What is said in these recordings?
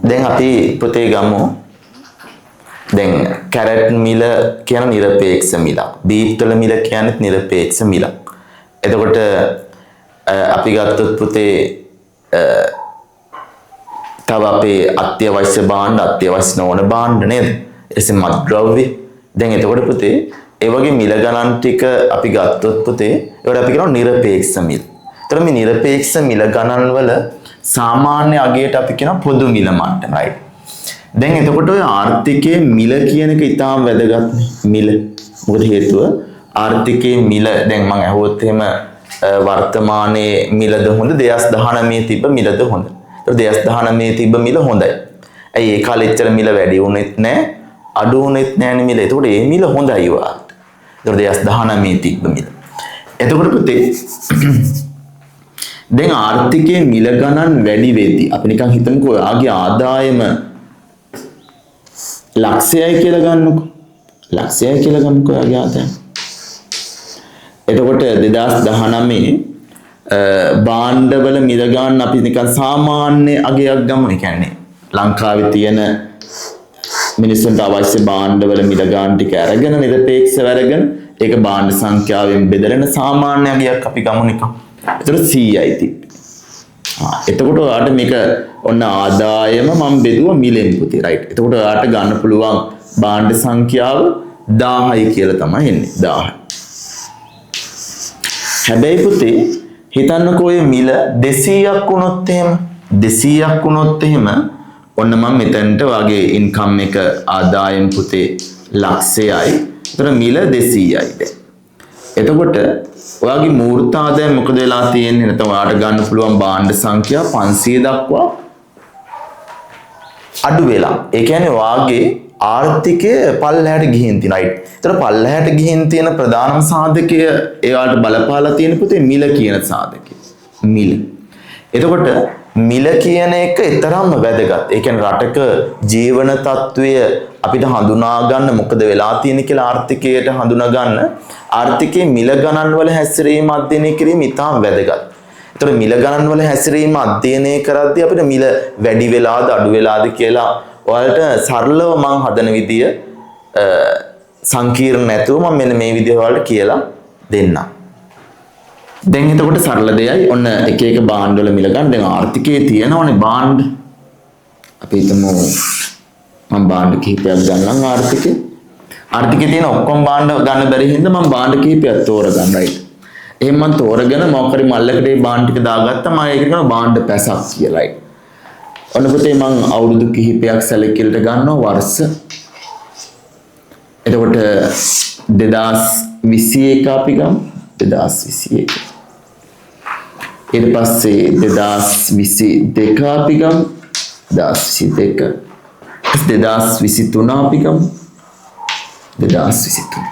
දැන් අපි පුතේ ගමු. දැන් කැරට් මිල කියන නිරපේක්ෂ මිලක්. බීට් වල මිල කියන්නේ නිරපේක්ෂ මිලක්. එතකොට අපි ගත්තොත් පුතේ තව අපේ අත්‍යවශ්‍ය භාණ්ඩ අත්‍යවශ්‍ය නොවන භාණ්ඩ නේද? එසේ මත්ද්‍රව්‍ය. දැන් එතකොට පුතේ ඒ වගේ මිල ගණන් ටික අපි ගත්තොත් පුතේ ඒකට අපි කියනවා නිරපේක්ෂ මිල. ඒතර මේ නිරපේක්ෂ මිල ගණන් වල සාමාන්‍ය අගයට අපි කියනවා පොදු මිල මට්ටම right. දැන් එතකොට ඔය ආර්ථිකයේ මිල කියන එක ඉතාම වැදගත් මිල. මොකද හේතුව ආර්ථිකයේ මිල දැන් මම අහුවොත් එහෙම වර්තමානයේ මිලද හොඳ 2019 තිබ්බ මිලද හොඳ. ඒතර 2019 තිබ්බ මිල හොඳයි. ඇයි ඒ කාලෙ එච්චර මිල වැඩි වුණෙත් නැහැ අඩු වුණෙත් නැහැ මිල. ඒතකොට මේ මිල හොඳයි වාට. ඒතර 2019 තිබ්බ මිල. එතකොට පුතේ දැන් ආර්ථිකයේ මිල ගණන් වැඩි වෙද්දී අපි නිකන් හිතමුකෝ ඔයාගේ ආදායම ලක්ෂයයි කියලා ගන්නකො. ලක්ෂයයි කියලා ගමුකෝ ඔයාගේ ආදායම. එතකොට 2019 භාණ්ඩවල මිල ගන්න අපි නිකන් සාමාන්‍ය අගයක් ගමු. ඒ කියන්නේ ලංකාවේ තියෙන මිනිස්සුන්ට අවශ්‍ය භාණ්ඩවල මිල ගන්න ටික අරගෙන නිරපේක්ෂව අරගෙන ඒක භාණ්ඩ සංඛ්‍යාවෙන් බෙදලා සාමාන්‍ය අගයක් අපි ගමු නිකන්. එතකොට 100යි තිබ්බේ. එතකොට ඔයාට මේක ඔන්න ආදායම මම බෙදුවා මිලෙන් පුතේ right. එතකොට ඔයාට ගන්න පුළුවන් භාණ්ඩ සංඛ්‍යාව 1000යි කියලා තමයි එන්නේ 1000. හැබැයි පුතේ හිතන්නකෝ ඔය මිල 200ක් වුණොත් එහෙම ඔන්න මම මෙතනට වගේ ඉන්කම් එක ආදායම් පුතේ ලක්ෂයයි. ඒතර මිල 200යි දැන්. එතකොට ඔයාගේ මූර්ත ආදායම මොකද වෙලා තියෙන්නේ? නැත්නම් ඔයාට ගන්න පුළුවන් භාණ්ඩ සංඛ්‍යා 500 දක්වා අඩු වෙලා. ඒ කියන්නේ ඔයාගේ ආර්ථිකය පල්ලහැට ගිහින් තියෙන right. ඒතර පල්ලහැට ගිහින් තියෙන ප්‍රධානම සාධකය ඒවට බලපාලා තියෙන පුතේ මිල කියන සාධකය. මිල. එතකොට මිල කියන එක ඊතරම්ම වැදගත්. ඒ කියන්නේ රටක ජීවන තත්ත්වය අපිට හඳුනා ගන්න මොකද වෙලා තියෙන්නේ කියලා ආර්ථිකයට හඳුනා ගන්න ආර්ථිකයේ මිල ගණන් වල හැසිරීම අධ්‍යයනය කිරීම ඉතාම වැදගත්. ඒතර මිල ගණන් වල හැසිරීම අධ්‍යයනය කරද්දී අපිට මිල වැඩි වෙලාද අඩු වෙලාද කියලා ඔයාලට සරලව මම හදන විදිය සංකීර්ණ නැතුව මම මෙන්න මේ විදිය ඔයාලට කියලා දෙන්නම්. දැන් එතකොට සරල දෙයයි ඔන්න එක එක භාණ්ඩ වල මිල ගන්න. දැන් ආර්ථිකයේ තියෙනවනේ භාණ්ඩ. අපි හිතමු මම භාණ්ඩ කිහිපයක් ගන්නම් ආර්ථිකේ. ආර්ථිකයේ තියෙන ඔක්කොම භාණ්ඩ ගන්න බැරි හින්දා මම භාණ්ඩ කිහිපයක් තෝරගන්න right. එහෙනම් මම තෝරගෙන මොකරි මල්ලකට මේ භාණ්ඩ ටික දාගත්තා මම ඒක කරන භාණ්ඩ පැසක් කියලා right. ඔන්න පුතේ මම අවුරුදු කිහිපයක් සැලකිල්ලට ගන්නවා වර්ෂ. එතකොට 2021 අපි ගමු 2021. ඊට පස්සේ 2022 අපි ගමු 2022. 2023 අපි ගමු 2023.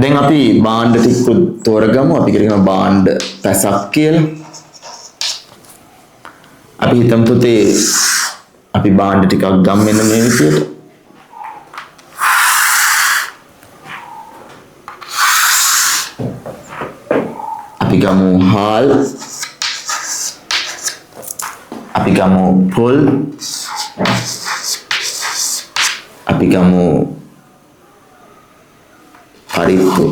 දැන් අපි භාණ්ඩ ටික තෝරගමු. අපි කියනවා භාණ්ඩ පැසක් කියලා. අපි හිතමු පුතේ අපි භාණ්ඩ ටිකක් ගම් වෙන මේ විදියට. අපි ගමු හාල්. අපි ගමු පොල්. අපි ගමු පරිප්පු.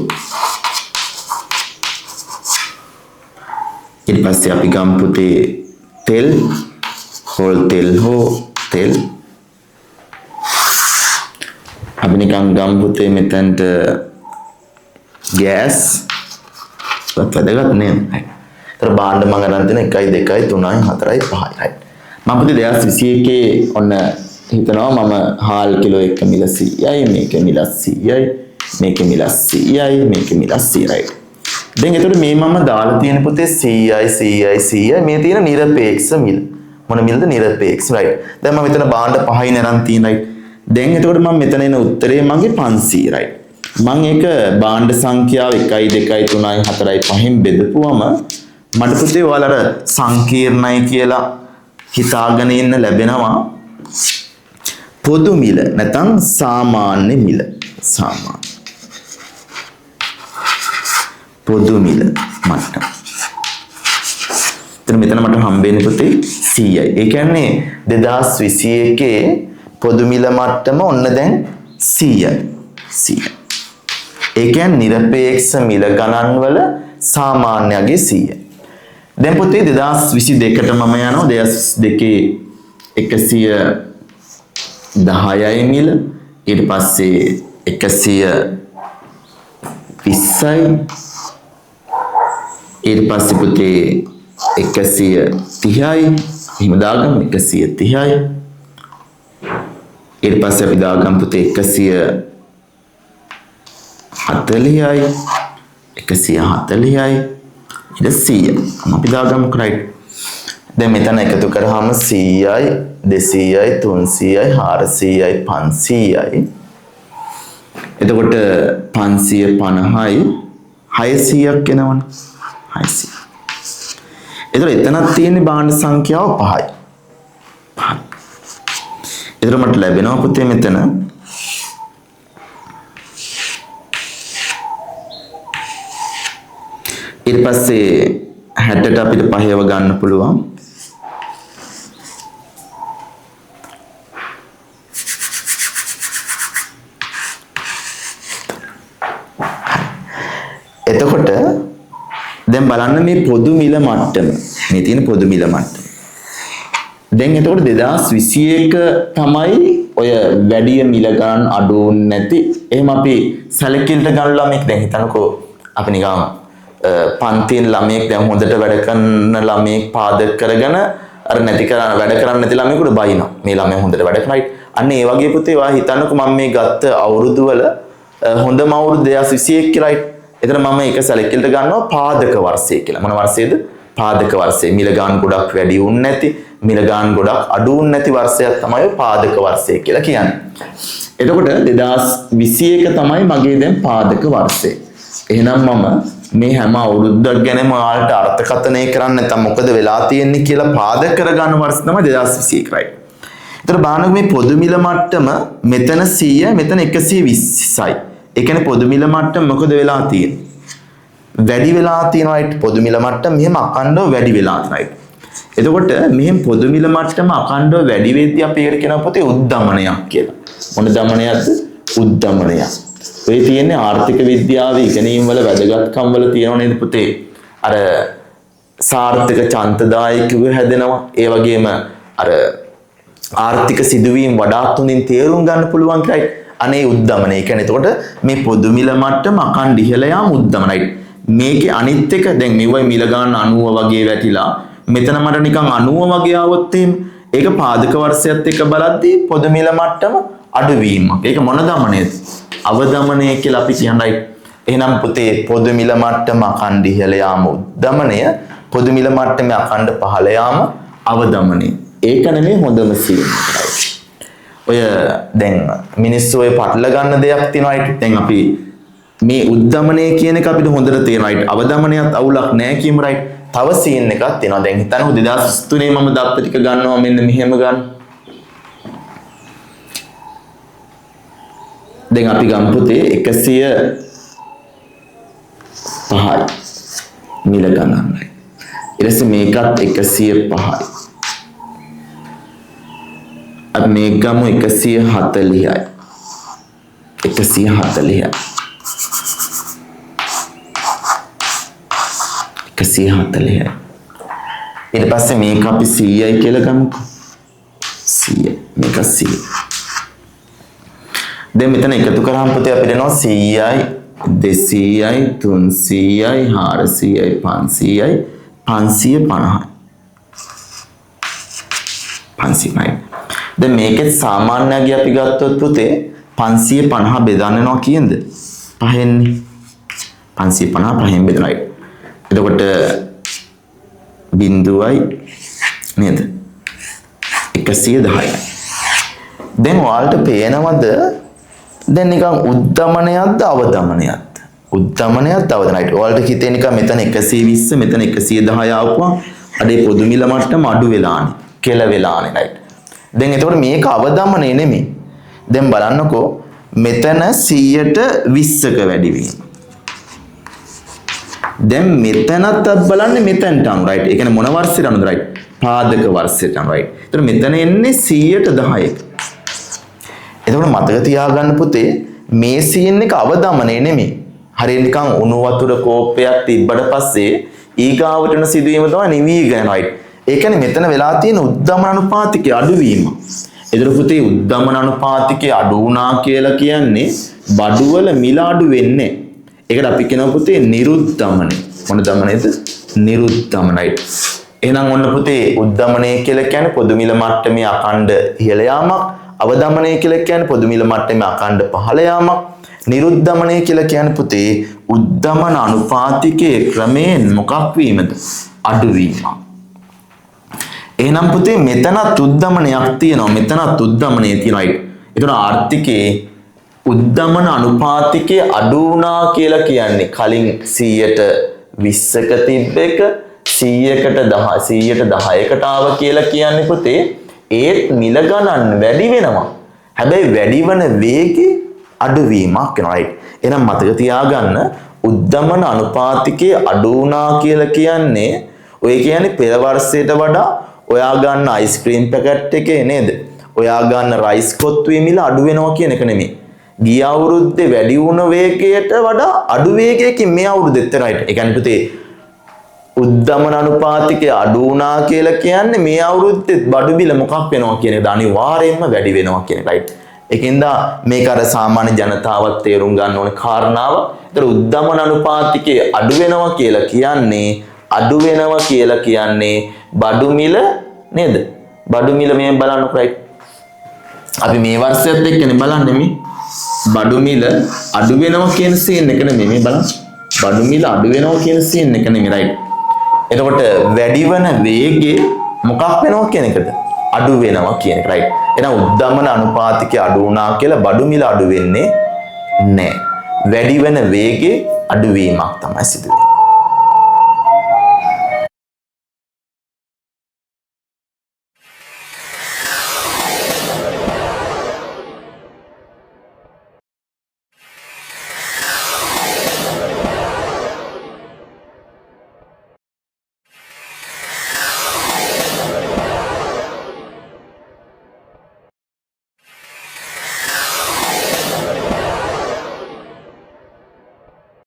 ඊට පස්සේ අපි ගමු පුතේ තෙල්. හොල් තෙල් හෝ තෙල්. අපි නිකන් ගමු පුතේ මෙතනට ගෑස්. වැදගත් නේද? ඒතර භාණ්ඩ මම ගණන් දෙන 1 2 3 4 5යි right. මම පුතේ 2021 ඔන්න හිතනවා මම හාල් කිලෝ එක මිල 100යි මේක මිල 100යි මේක මිල 100යි මේක මිල 100යි right. දැන් එතකොට මේ මම දාලා තියෙන පුතේ 100යි මේ තියෙන නිරපේක්ෂ මිල. මොන මිලද? නිරපේක්ෂ right. දැන් මම මෙතන භාණ්ඩ 5යි නරන් තියෙන right. දැන් එතකොට මම මෙතන එන උත්තරේ මගේ 500 right. මම ඒක භාණ්ඩ සංඛ්‍යාව 1 2 3 4 5න් බෙදපුවම මට පුතේ ඔයාලට සංකීර්ණයි කියලා හිතාගෙන ඉන්න ලැබෙනවා පොදු මිල නැත්නම් සාමාන්‍ය මිල. සාමාන්‍ය පොදු මිල මට්ටම. එතන මෙතන මට හම්බෙන්නේ පුතේ 100යි. ඒ කියන්නේ 2021 පොදු මිල මට්ටම ඔන්න දැන් 100යි. 100. ඒ කියන්නේ නිරපේක්ෂ මිල ගණන් වල සාමාන්‍යගේ 100. දැන් පුතේ 2022ට මම යනවා 2022 110යි මිල. ඊට පස්සේ 120යි. ඊට පස්සේ පුතේ 130යි. එහෙම දාගමු 130යි. ඊට පස්සේ අපි දාගමු පුතේ 140යි. 140යි. ඊට 100. අපි දාගමු right. දැන් මෙතන එකතු කරාම 100යි 200යි 300යි 400යි 500යි. එතකොට 550යි 600ක් එනවනේ. 600. එතකොට එතනක් තියෙන භාණ්ඩ සංඛ්‍යාව 5යි. 5. එතකොට මට ලැබෙනවා පුතේ මෙතන ඊට පස්සේ 60ට අපිට පහේව ගන්න පුළුවන්. එතකොට දැන් බලන්න මේ පොදු මිල මට්ටම. මේ තියෙන පොදු මිල මට්ටම. දැන් එතකොට 2021 තමයි ඔය වැඩි මිල ගන්න අඩු නැති. එහෙම අපි සැලකිල්ලට ගන්නලා මේක දැන් හිතනකෝ අපි නිකන් පන්තියෙන් ළමයෙක් දැන් හොඳට වැඩ කරන ළමයෙක් පාදක කරගෙන අර නැති කරන වැඩ කරන්නේ නැති ළමයෙකුට බයිනවා. මේ ළමයා හොඳට වැඩ කරයි. අන්න ඒ වගේ පුතේ ඔයා හිතන්නකෝ මම මේ ගත්ත අවුරුදු වල හොඳම අවුරුදු 2021 කියලා. එතන මම ඒක සැලකිල්ලට ගන්නවා පාදක වර්ෂය කියලා. මොන වර්ෂයේද? පාදක වර්ෂය. මිල ගාන ගොඩක් වැඩි වුන් නැති, මිල ගාන ගොඩක් අඩු වුන් නැති වර්ෂයක් තමයි පාදක වර්ෂය කියලා කියන්නේ. එතකොට 2021 තමයි මගේ දැන් පාදක වර්ෂය. එහෙනම් මම මේ හැම අවුරුද්දක් ගැනම ඔයාලට අර්ථකථනය කරන්න නැත්නම් මොකද වෙලා තියෙන්නේ කියලා පාදක කරගන්න වර්ෂ තමයි 2021 right. ඒතර බලන්න මේ පොදු මිල මට්ටම මෙතන 100 මෙතන 120යි. ඒ කියන්නේ පොදු මිල මට්ටම මොකද වෙලා තියෙන්නේ? වැඩි වෙලා තියෙනවා right. පොදු මිල මට්ටම මෙහෙම අකණ්ඩව වැඩි වෙලා තියෙනවා right. එතකොට මෙහෙම පොදු මිල මට්ටම අකණ්ඩව වැඩි වෙද්දී අපි ඒකට කියනවා පුතේ උද්දමනයක් කියලා. මොන දමනයක්ද? උද්දමනයක්. ඔය තියෙන්නේ ආර්ථික විද්‍යාවේ ඉගෙනීම් වල වැදගත්කම් වල තියෙනව නේද පුතේ? අර සාර්ථක චන්තදායකව හැදෙනවා. ඒ වගේම අර ආර්ථික සිදුවීම් වඩාත් හොඳින් තේරුම් ගන්න පුළුවන් right. අනේ උද්දමනය. ඒ කියන්නේ එතකොට මේ පොදු මිල මට්ටම අකණ්ඩ ඉහළ යාම උද්දමනයි. මේකේ අනිත් එක දැන් මෙවයි මිල ගන්න 90 වගේ වැටිලා මෙතන මට නිකන් 90 වගේ ආවොත් ඒක පාදක වර්ෂයත් එක්ක බලද්දී පොදු මිල මට්ටම අඩුවීමක්. ඒක මොන දමනයද? අවදමනය කියලා අපි කියන්නේ. එහෙනම් පුතේ පොදු මිල මට්ටම අකණ්ඩ ඉහළ යාම උද්දමනය, පොදු මිල මට්ටමේ අකණ්ඩ පහළ යාම අවදමනය. ඒක නෙමෙයි හොඳම සීන්. ඔය දැන් මිනිස්සු ඔය පටල ගන්න දෙයක් තියෙනවා. දැන් අපි මේ උද්දමනය කියන එක අපිට හොඳට තේරෙනවා. අවදමනයත් අවුලක් නැහැ කියමු right. තව සීන් එකක් තියෙනවා. දැන් හිතන්න 2023 මම දත්ත ටික ගන්නවා මෙන්න මෙහෙම ගන්න. දැන් අපි ගමු පුතේ 105යි මිල ගණනයි. ඊට පස්සේ මේකත් 105යි. අපි මේක ගමු 140යි. 140යි. 140යි. ඊට පස්සේ මේක අපි 100යි කියලා ගමුකෝ. 100. මේක 100. දැන් මෙතන එකතු කරාම පුතේ අපිට එනවා 100යි 200යි 300යි 400යි 500යි 550යි 500යි. දැන් මේකේ සාමාන්‍යයෙන් අපි ගත්තොත් පුතේ 550 බෙදන්නනවා කියනද? පහෙන්නේ 550 පහෙන් බෙදනයි. එතකොට බිඳුවයි නේද? 110යි. දැන් ඔයාලට පේනවද දැන් නිකන් උද්දමනයක්ද අවදමනයක්ද? උද්දමනයක්ද අවදමනයක්ද? ඔයාලට හිතේ නිකන් මෙතන 120 මෙතන 110 ආවුවා අඩේ පොදු මිල මට්ටම අඩු වෙලානේ කෙල වෙලානේ right. දැන් එතකොට මේක අවදමනය නෙමෙයි. දැන් බලන්නකෝ මෙතන 100ට 20ක වැඩි වීම. දැන් මෙතනත් බලන්නේ මෙතනට අනු right. ඒ කියන්නේ මොන වර්ෂයට අනුද right? පාදක වර්ෂයට අනු right. ඒතර මෙතන එන්නේ 110ක. එතකොට මතක තියාගන්න පුතේ මේ සීන් එක අවදමනේ නෙමෙයි. හරියට නිකන් උණු වතුර කෝප්පයක් තිබ්බට පස්සේ ඊගාවට යන සිදුවීම තමයි නිවිගෙන right. ඒ කියන්නේ මෙතන වෙලා තියෙන උද්දමන අනුපාතිකයේ අඩුවීම. ඒතර පුතේ උද්දමන අනුපාතිකයේ අඩු වුණා කියලා කියන්නේ බඩුවල මිල අඩු වෙන්නේ. ඒකට අපි කියනවා පුතේ නිරුද්ධමනය. මොන දමනයද? නිරුද්ධමනයි. එහෙනම් ඔන්න පුතේ උද්දමනය කියලා කියන්නේ පොදු මිල මට්ටමේ අඛණ්ඩ ඉහළ යාමක්. අවදමනය කියලා කියන්නේ පොදු මිල මට්ටමේ අඛණ්ඩ පහළ යාමක්. නිරුද්ධමනය කියලා කියන්නේ පුතේ උද්දමන අනුපාතිකයේ ක්‍රමයෙන් මොකක් වීමද? අඩුවීමක්. එහෙනම් පුතේ මෙතනත් උද්දමනයක් තියෙනවා. මෙතනත් උද්දමනය තියෙනවා. ඒතර ආර්ථිකයේ උද්දමන අනුපාතිකයේ අඩු වුණා කියලා කියන්නේ කලින් 120ක තිබ්බ එක 100කට 10කට ආව කියලා කියන්නේ පුතේ ඒත් මිල ගණන් වැඩි වෙනවා. හැබැයි වැඩි වන වේගයේ අඩුවීමක් වෙනවා right. එහෙනම් මතක තියාගන්න උද්දමන අනුපාතිකයේ අඩු වුණා කියලා කියන්නේ ඔය කියන්නේ පෙර වර්ෂයට වඩා ඔයා ගන්න අයිස්ක්‍රීම් පැකට් එකේ නේද? ඔයා ගන්න රයිස් කොත්තුවේ මිල අඩු වෙනවා කියන එක නෙමෙයි. ගිය අවුරුද්දේ වැඩි වුණ වේගයට වඩා අඩු වේගයකින් මේ අවුරුද්දෙත් right. ඒ කියන්නේ පුතේ උද්දමන අනුපාතිකයේ අඩු වුණා කියලා කියන්නේ මේ අවුරුද්දේ බඩු බිල මොකක් වෙනවා කියන එක අනිවාර්යයෙන්ම වැඩි වෙනවා කියන එක right. ඒකෙන්ද මේක අර සාමාන්‍ය ජනතාවත් තේරුම් ගන්න ඕනේ කාරණාව. ඒතර උද්දමන අනුපාතිකයේ අඩු වෙනවා කියලා කියන්නේ බඩු මිල නේද? බඩු මිල මේ බලන්නකො right. අපි මේ වර්ෂයත් එක්කනේ බලන්නේ මේ බඩු මිල අඩු වෙනවා කියන සීන් එක නෙමෙයි මේ බලන්න. බඩු මිල අඩු වෙනවා කියන සීන් එක නෙමෙයි right. එතකොට වැඩි වෙන වේගයේ මොකක් වෙනවා කියන එකද? අඩු වෙනවා කියන එක right. එහෙනම් උද්දමන අනුපාතිකය අඩු වුණා කියලා බඩු මිල අඩු වෙන්නේ නැහැ. වැඩි වෙන වේගයේ අඩුවීමක් තමයි සිදු වෙන්නේ.